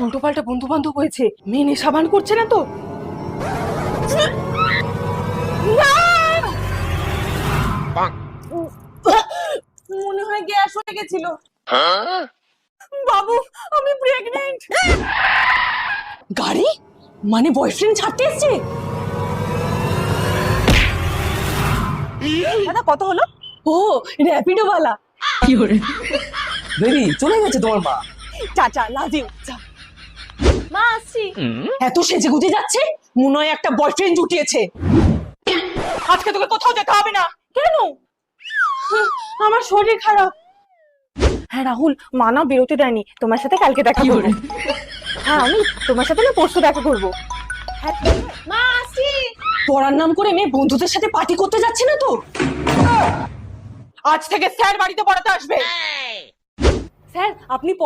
উল্টো পাল্টা বন্ধু বান্ধব হয়েছে, মেয়ে নেশা ভান করছে না তো? মনে হয় গ্যাস হয়ে গেছিল। বাবু আমি প্রেগন্যান্ট। গাড়ি মানে বয়ফ্রেন্ড ছাড়তে এসছে? দাদা কত হলো? ও র্যাপিডো वाला। বেবি চলে গেছে তোমার মা। চাচা লাভ ইউ। মা আসছি। এত সেজে গুজে যাচ্ছে, মনে হয় একটা বয়ফ্রেন্ড জুটিয়েছে। আজকে তোকে কোথাও যেতে হবে না। কেন? আমার শরীর খারাপ। হ্যাঁ রাহুল, মা না বেরোতে দেয়নি, তোমার সাথে কালকে দেখা করবো। হ্যাঁ আমি তোমার সাথে না পরশু দেখা করবো। মা আসছি। পড়ার নাম করে মেয়ে বন্ধুদের সাথে পার্টি করতে যাচ্ছে না তো? আজ থেকে স্যার বাড়িতে পড়াতে আসবে। স্যার আপনি